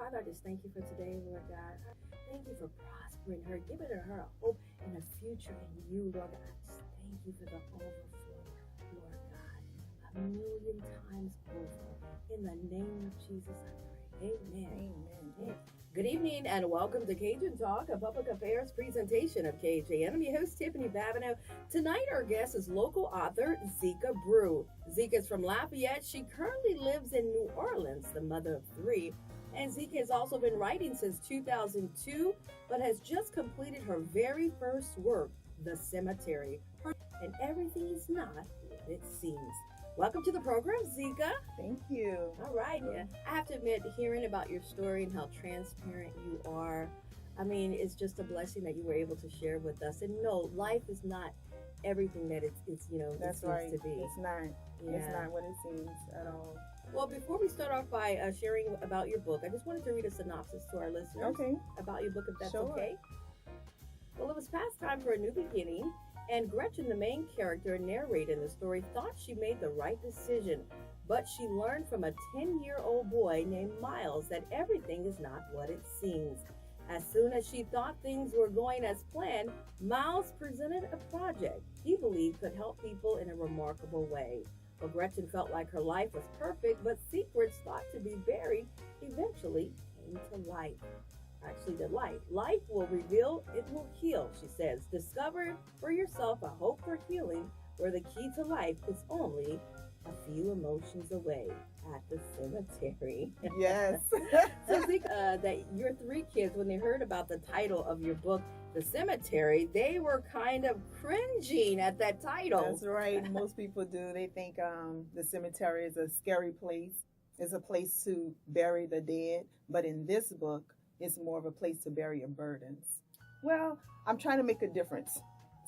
Father, I just thank you for today, Lord God. Thank you for prospering her, giving her a hope and a future in you, Lord God. I just thank you for the overflow, Lord God, a million times over. In the name of Jesus, I pray. Amen. Amen. Good evening and welcome to KAJN Talk, a public affairs presentation of KAJN. I'm your host, Tiffiany Babineaux. Tonight, our guest is local author Zeka Bru. Zeka is from Lafayette. She currently lives in New Orleans, the mother of three. And Zeka has also been writing since 2002, but has just completed her very first work, The Cemetery. And everything is not what it seems. Welcome to the program, Zeka. Thank you. All right. Yeah. I have to admit, hearing about your story and how transparent you are, I mean, it's just a blessing that you were able to share with us. And no, life is not everything that it's That's it right. seems to be. It's not. Yeah. It's not what it seems at all. Well, before we start off by sharing about your book, I just wanted to read a synopsis to our listeners about your book, if that's okay. Well, it was past time for a new beginning, and Gretchen, the main character narrating the story, thought she made the right decision, but she learned from a 10-year-old boy named Miles that everything is not what it seems. As soon as she thought things were going as planned, Miles presented a project he believed could help people in a remarkable way. Well, Gretchen felt like her life was perfect, but secrets thought to be buried eventually came to light. Actually, the life will reveal, it will heal, she says. Discover for yourself a hope for healing where the key to life is only a few emotions away at the cemetery. Yes. So Zeka, that your three kids, when they heard about the title of your book, The Cemetery, they were kind of cringing at that title. That's right. Most people do. They think the cemetery is a scary place. It's a place to bury the dead. But in this book, it's more of a place to bury your burdens. Well, I'm trying to make a difference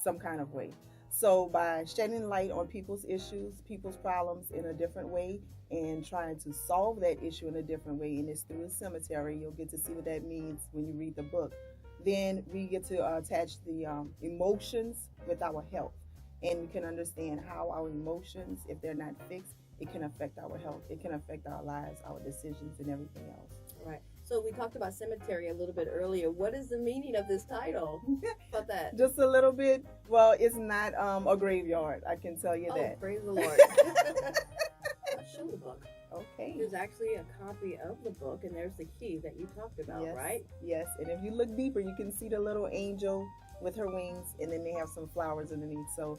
some kind of way. So by shedding light on people's issues, people's problems in a different way, and trying to solve that issue in a different way, and it's through a cemetery, you'll get to see what that means when you read the book. Then we get to attach the emotions with our health, and we can understand how our emotions, if they're not fixed, it can affect our health. It can affect our lives, our decisions, and everything else. Right. So we talked about cemetery a little bit earlier. What is the meaning of this title? About that? Just a little bit. Well, it's not a graveyard. I can tell you that. Praise the Lord. Show the book. Okay. There's actually a copy of the book, and there's the key that you talked about, yes. right? Yes. And if you look deeper, you can see the little angel with her wings, and then they have some flowers underneath. So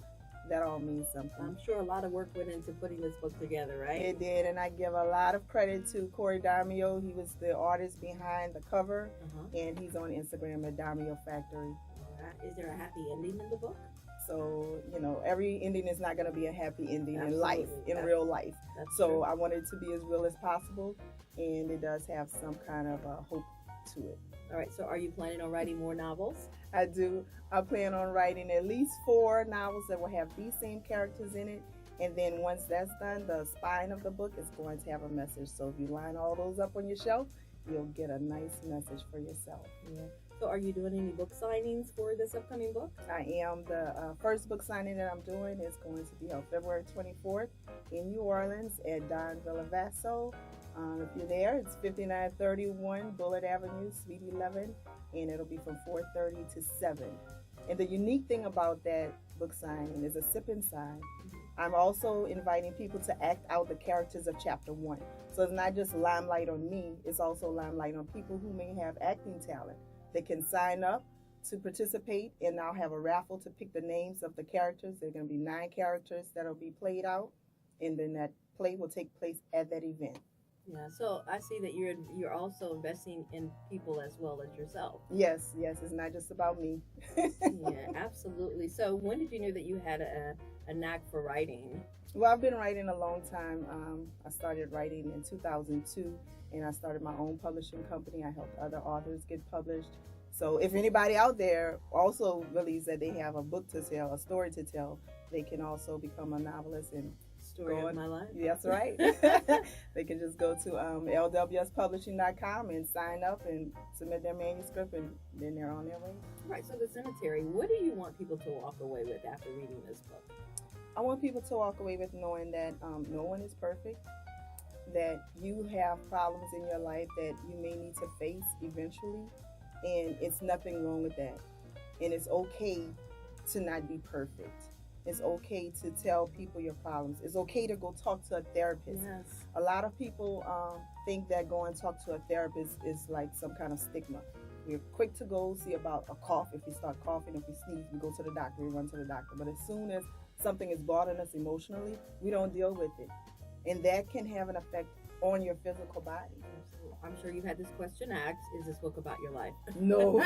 that all means something. I'm sure a lot of work went into putting this book together, right? It did, and I give a lot of credit to Babineaux. He was the artist behind the cover, and he's on Instagram at Babineaux Factory. Is there a happy ending in the book? So, every ending is not going to be a happy ending in life, in real life. That's so true. I want it to be as real as possible, and it does have some kind of hope to it. All right, so are you planning on writing more novels? I do. I plan on writing at least 4 novels that will have these same characters in it. And then once that's done, the spine of the book is going to have a message. So if you line all those up on your shelf, you'll get a nice message for yourself. Yeah. So are you doing any book signings for this upcoming book? I am. The first book signing that I'm doing is going to be held February 24th in New Orleans at Don Villavasso. If you're there, it's 5931 Bullard Avenue, Suite 11, and it'll be from 4:30 to 7. And the unique thing about that book signing is a sip and sign. I'm also inviting people to act out the characters of chapter 1. So it's not just limelight on me, it's also limelight on people who may have acting talent. They can sign up to participate, and I'll have a raffle to pick the names of the characters. There are going to be 9 characters that'll be played out, and then that play will take place at that event. Yeah, so I see that you're also investing in people as well as yourself. Yes, it's not just about me. Yeah, absolutely. So when did you know that you had a knack for writing? Well, I've been writing a long time. I started writing in 2002, and I started my own publishing company. I helped other authors get published. So if anybody out there also believes that they have a book to tell, a story to tell, they can also become a novelist and Story of my life. That's right. They can just go to lwspublishing.com and sign up and submit their manuscript, and then they're on their way. Right, so The Cemetery, what do you want people to walk away with after reading this book? I want people to walk away with knowing that no one is perfect, that you have problems in your life that you may need to face eventually, and it's nothing wrong with that. And it's okay to not be perfect. It's okay to tell people your problems. It's okay to go talk to a therapist. Yes. A lot of people think that going to talk to a therapist is like some kind of stigma. We're quick to go see about a cough. If we start coughing, if we sneeze, we go to the doctor, we run to the doctor. But as soon as something is bothering us emotionally, we don't deal with it. And that can have an effect on your physical body. I'm sure you've had this question asked. Is this book about your life? No.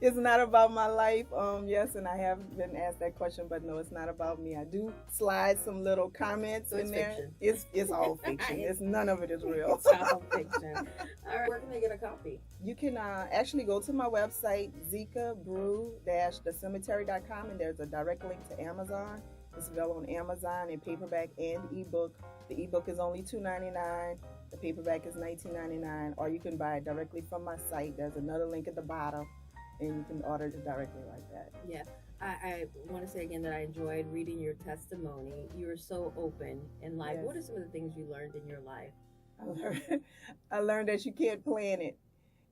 It's not about my life. Yes, and I have been asked that question, but no, it's not about me. I do slide some little comments in there. Fiction. It's all fiction. It's none of it is real. It's all fiction. All right, where can they get a copy? You can actually go to my website, zekabru-thecemetery.com, and there's a direct link to Amazon. It's available on Amazon in paperback and ebook. The ebook is only $2.99. The paperback is $19.99, or you can buy it directly from my site. There's another link at the bottom, and you can order it directly like that. Yeah, I want to say again that I enjoyed reading your testimony. You were so open in life. Yes. What are some of the things you learned in your life? I learned that you can't plan it.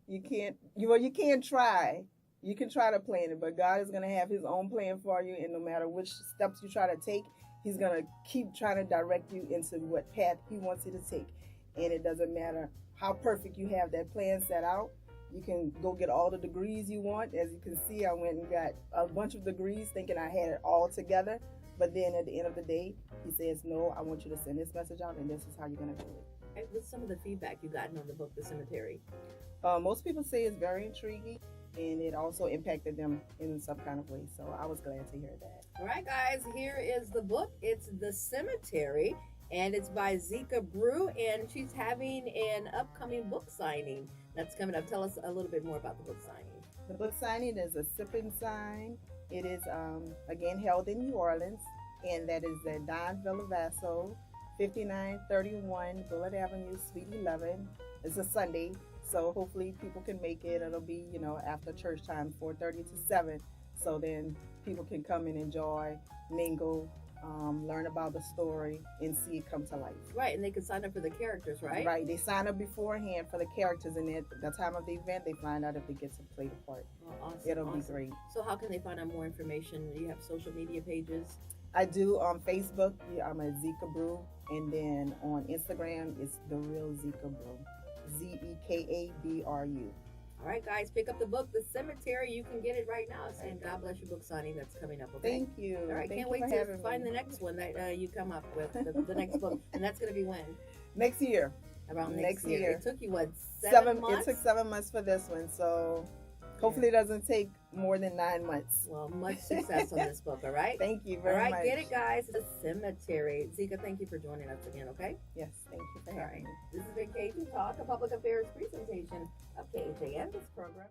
You can't try. You can try to plan it, but God is going to have his own plan for you, and no matter which steps you try to take, he's going to keep trying to direct you into what path he wants you to take. And it doesn't matter how perfect you have that plan set out. You can go get all the degrees you want. As you can see, I went and got a bunch of degrees thinking I had it all together. But then at the end of the day, he says, no, I want you to send this message out, and this is how you're going to do it. What's some of the feedback you've gotten on the book, The Cemetery? Most people say it's very intriguing, and it also impacted them in some kind of way. So I was glad to hear that. All right, guys, here is the book. It's The Cemetery, and it's by Zeka Bru, and she's having an upcoming book signing that's coming up. Tell us a little bit more about the book signing. The book signing is a sip and sign. It is, again, held in New Orleans, and that is at Don Villavasso, 5931 Bullitt Avenue, Suite 11. It's a Sunday, so hopefully people can make it. It'll be, after church time, 4:30 to 7. So then people can come and enjoy, mingle, learn about the story, and see it come to life. Right, and they can sign up for the characters, right? Right, they sign up beforehand for the characters, and at the time of the event, they find out if they get to play the part. Oh, awesome. It'll be great. So how can they find out more information? Do you have social media pages? I do on Facebook. I'm a Zeka Bru, and then on Instagram, it's The Real Zeka Bru, ZEKABRU. All right, guys, pick up the book, The Cemetery. You can get it right now. And God bless your book signing that's coming up, okay? Thank you. All right, can't wait to find the next one that you come up with, the next book. And that's going to be when? Next year. Around next year. It took you, what, 7 months? It took 7 months for this one, so hopefully it doesn't take more than 9 months. Well, much success on this book, all right? Thank you very much. All right, get it, guys. The Cemetery. Zeka, thank you for joining us again, okay? Yes, thank you for having me. This has been KAJN Talk, a public affairs presentation of KAJN, this program.